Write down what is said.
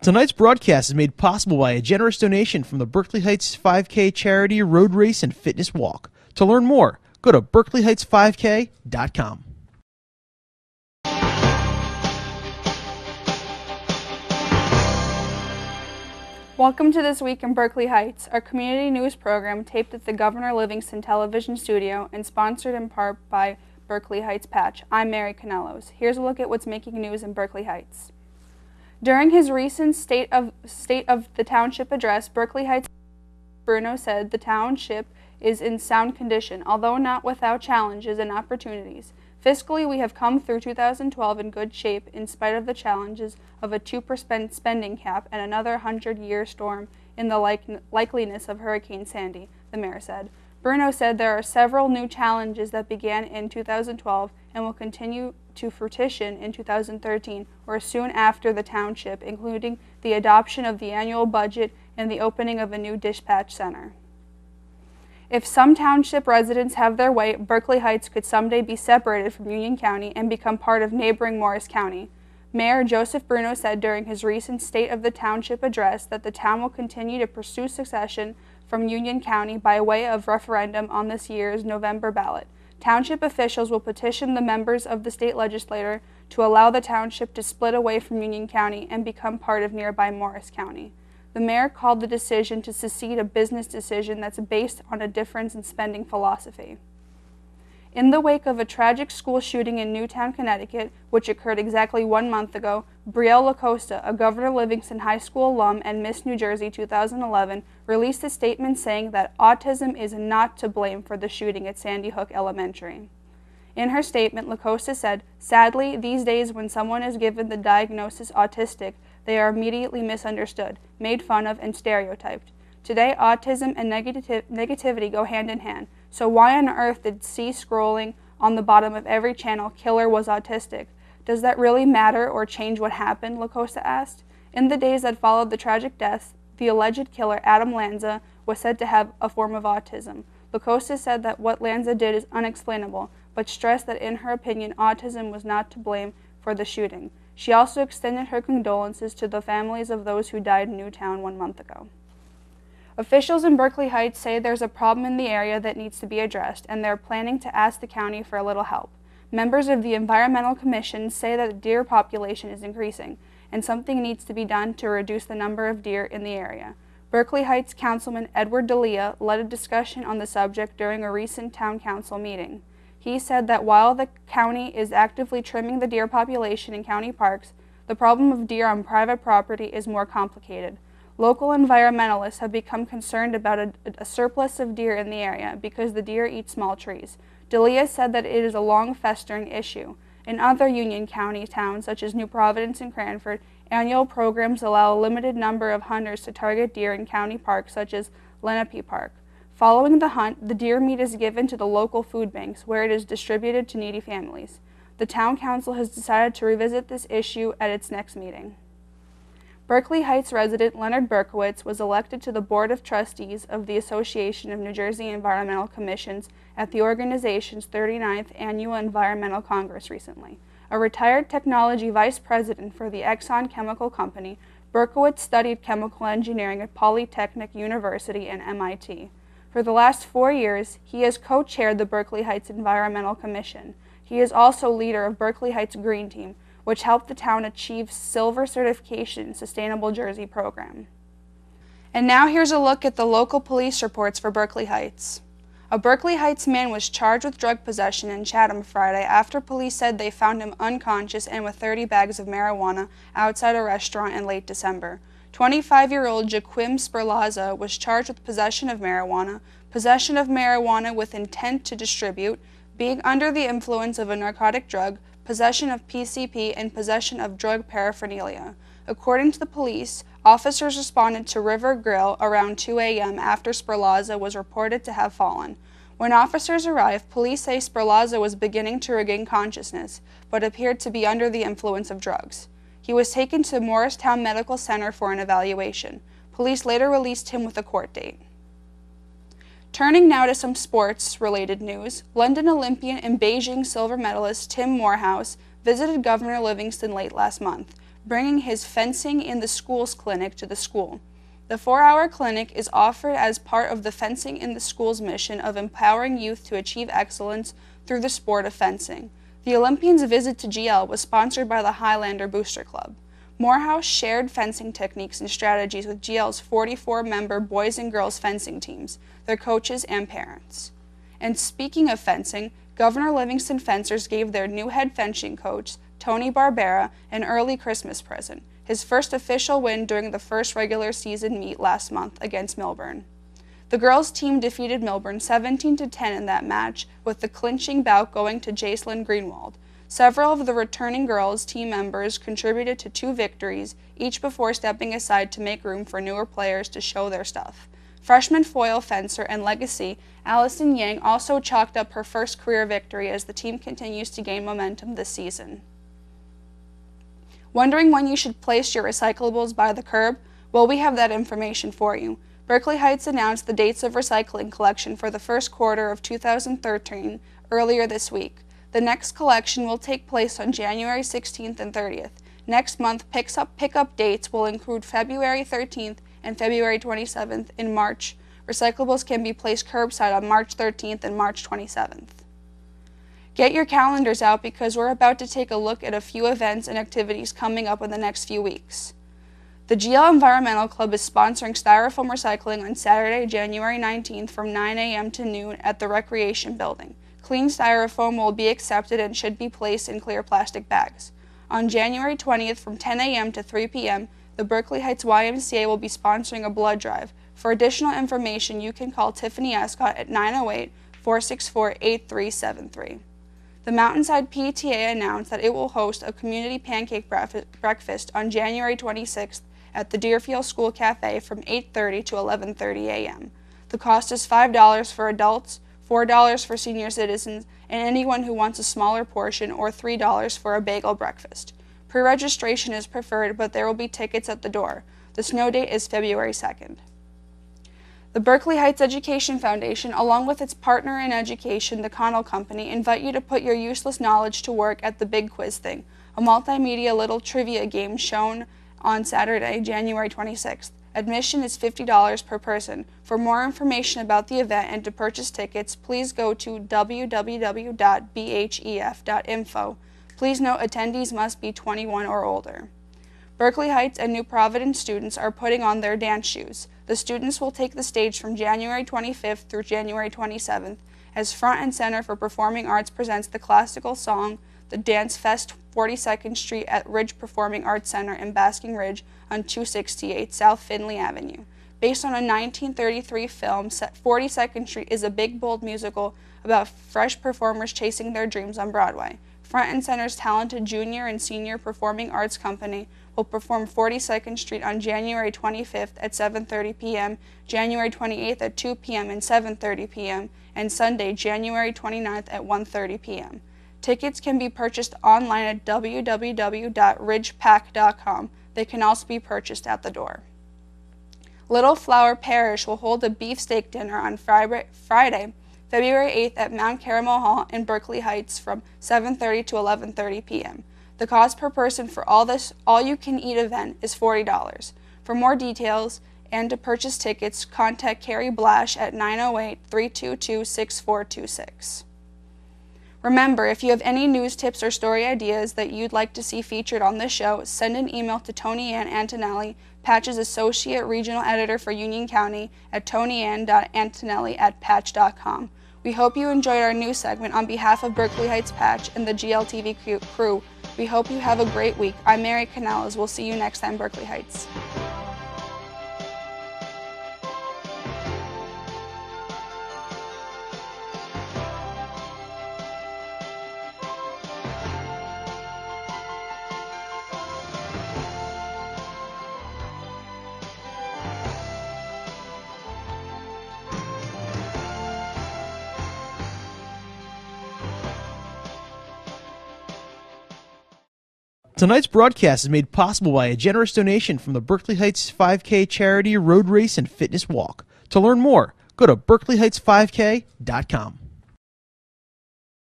Tonight's broadcast is made possible by a generous donation from the Berkeley Heights 5K charity road race and fitness walk. To learn more, go to berkeleyheigts5k.com. Welcome to This Week in Berkeley Heights, our community news program taped at the Governor Livingston Television Studio and sponsored in part by Berkeley Heights Patch. I'm Mary Canellos. Here's a look at what's making news in Berkeley Heights. During his recent State of the Township address, Berkeley Heights Bruno said the township is in sound condition, although not without challenges and opportunities. Fiscally, we have come through 2012 in good shape in spite of the challenges of a 2% spending cap and another 100-year storm in the likeliness of Hurricane Sandy, the mayor said. Bruno said there are several new challenges that began in 2012 and will continue to fruition in 2013 or soon after the township, including the adoption of the annual budget and the opening of a new dispatch center. If some township residents have their way, Berkeley Heights could someday be separated from Union County and become part of neighboring Morris County. Mayor Joseph Bruno said during his recent State of the Township address that the town will continue to pursue secession from Union County by way of referendum on this year's November ballot. Township officials will petition the members of the state legislature to allow the township to split away from Union County and become part of nearby Morris County. The mayor called the decision to secede a business decision that's based on a difference in spending philosophy. In the wake of a tragic school shooting in Newtown, Connecticut, which occurred exactly 1 month ago, Brielle LaCosta, a Governor Livingston High School alum and Miss New Jersey 2011, released a statement saying that autism is not to blame for the shooting at Sandy Hook Elementary. In her statement, LaCosta said, "Sadly, these days when someone is given the diagnosis autistic, they are immediately misunderstood, made fun of, and stereotyped. Today, autism and negativity go hand in hand. So why on earth did C scrolling on the bottom of every channel killer was autistic? Does that really matter or change what happened?" LaCosta asked. In the days that followed the tragic deaths, the alleged killer, Adam Lanza, was said to have a form of autism. LaCosta said that what Lanza did is unexplainable, but stressed that in her opinion, autism was not to blame for the shooting. She also extended her condolences to the families of those who died in Newtown 1 month ago. Officials in Berkeley Heights say there's a problem in the area that needs to be addressed, and they're planning to ask the county for a little help. Members of the Environmental Commission say that the deer population is increasing, and something needs to be done to reduce the number of deer in the area. Berkeley Heights Councilman Edward D'Elia led a discussion on the subject during a recent town council meeting. He said that while the county is actively trimming the deer population in county parks, the problem of deer on private property is more complicated. Local environmentalists have become concerned about a surplus of deer in the area because the deer eat small trees. D'Elia said that it is a long festering issue. In other Union County towns, such as New Providence and Cranford, annual programs allow a limited number of hunters to target deer in county parks such as Lenape Park. Following the hunt, the deer meat is given to the local food banks, where it is distributed to needy families. The town council has decided to revisit this issue at its next meeting. Berkeley Heights resident Leonard Berkowitz was elected to the Board of Trustees of the Association of New Jersey Environmental Commissions at the organization's 39th Annual Environmental Congress recently. A retired technology vice president for the Exxon Chemical Company, Berkowitz studied chemical engineering at Polytechnic University and MIT. For the last 4 years, he has co-chaired the Berkeley Heights Environmental Commission. He is also leader of Berkeley Heights Green Team, which helped the town achieve silver certification in Sustainable Jersey program. And now here's a look at the local police reports for Berkeley Heights. A Berkeley Heights man was charged with drug possession in Chatham Friday after police said they found him unconscious and with 30 bags of marijuana outside a restaurant in late December. 25-year-old Jaquim Sperlaza was charged with possession of marijuana with intent to distribute, being under the influence of a narcotic drug, possession of PCP, and possession of drug paraphernalia. According to the police, officers responded to River Grill around 2 a.m. after Sperlaza was reported to have fallen. When officers arrived, police say Sperlaza was beginning to regain consciousness, but appeared to be under the influence of drugs. He was taken to Morristown Medical Center for an evaluation. Police later released him with a court date. Turning now to some sports-related news, London Olympian and Beijing silver medalist Tim Morehouse visited Governor Livingston late last month. bringing his Fencing in the Schools clinic to the school. The 4-hour clinic is offered as part of the Fencing in the Schools mission of empowering youth to achieve excellence through the sport of fencing. The Olympians' visit to GL was sponsored by the Highlander Booster Club. Morehouse shared fencing techniques and strategies with GL's 44-member boys and girls fencing teams, their coaches, and parents. And speaking of fencing, Governor Livingston fencers gave their new head fencing coach, Tony Barbera, an early Christmas present, his first official win during the first regular season meet last month against Milburn. The girls' team defeated Milburn 17-10 in that match, with the clinching bout going to Jacelyn Greenwald. Several of the returning girls' team members contributed to 2 victories, each before stepping aside to make room for newer players to show their stuff. Freshman foil fencer and legacy Allison Yang also chalked up her first career victory as the team continues to gain momentum this season. Wondering when you should place your recyclables by the curb? Well, we have that information for you. Berkeley Heights announced the dates of recycling collection for the first quarter of 2013 earlier this week. The next collection will take place on January 16th and 30th. Next month, pickup dates will include February 13th and February 27th. In March, recyclables can be placed curbside on March 13th and March 27th. Get your calendars out because we're about to take a look at a few events and activities coming up in the next few weeks. The GL Environmental Club is sponsoring styrofoam recycling on Saturday, January 19th from 9 a.m. to noon at the Recreation Building. Clean styrofoam will be accepted and should be placed in clear plastic bags. On January 20th from 10 a.m. to 3 p.m., the Berkeley Heights YMCA will be sponsoring a blood drive. For additional information, you can call Tiffany Escott at 908-464-8373. The Mountainside PTA announced that it will host a community pancake breakfast on January 26th at the Deerfield School Cafe from 8:30 to 11:30 a.m. The cost is $5 for adults, $4 for senior citizens, and anyone who wants a smaller portion, or $3 for a bagel breakfast. Pre-registration is preferred, but there will be tickets at the door. The snow date is February 2nd. The Berkeley Heights Education Foundation, along with its partner in education, the Connell Company, invite you to put your useless knowledge to work at the Big Quiz Thing, a multimedia little trivia game shown on Saturday, January 26th. Admission is $50 per person. For more information about the event and to purchase tickets, please go to www.bhef.info. Please note attendees must be 21 or older. Berkeley Heights and New Providence students are putting on their dance shoes. The students will take the stage from January 25th through January 27th as Front and Center for Performing Arts presents the classical song, The Dance Fest, 42nd Street at Ridge Performing Arts Center in Basking Ridge on 268 South Finley Avenue. Based on a 1933 film, 42nd Street is a big, bold musical about fresh performers chasing their dreams on Broadway. Front and Center's talented junior and senior performing arts company will perform 42nd Street on January 25th at 7:30 p.m., January 28th at 2 p.m. and 7:30 p.m., and Sunday, January 29th at 1:30 p.m. Tickets can be purchased online at www.ridgepack.com. They can also be purchased at the door. Little Flower Parish will hold a beefsteak dinner on Friday, February 8th at Mount Carmel Hall in Berkeley Heights from 7:30 to 11:30 p.m. The cost per person for this all-you-can-eat event is $40. For more details and to purchase tickets, contact Carrie Blash at 908-322-6426. Remember, if you have any news tips or story ideas that you'd like to see featured on this show, send an email to Tony Ann Antonelli, Patch's Associate Regional Editor for Union County, at tonyann.antonelli@patch.com. We hope you enjoyed our news segment. On behalf of Berkeley Heights Patch and the GLTV crew, we hope you have a great week. I'm Mary Canales. We'll see you next time, Berkeley Heights. Tonight's broadcast is made possible by a generous donation from the Berkeley Heights 5K Charity Road Race and Fitness Walk. To learn more, go to berkeleyheightsfivek.com.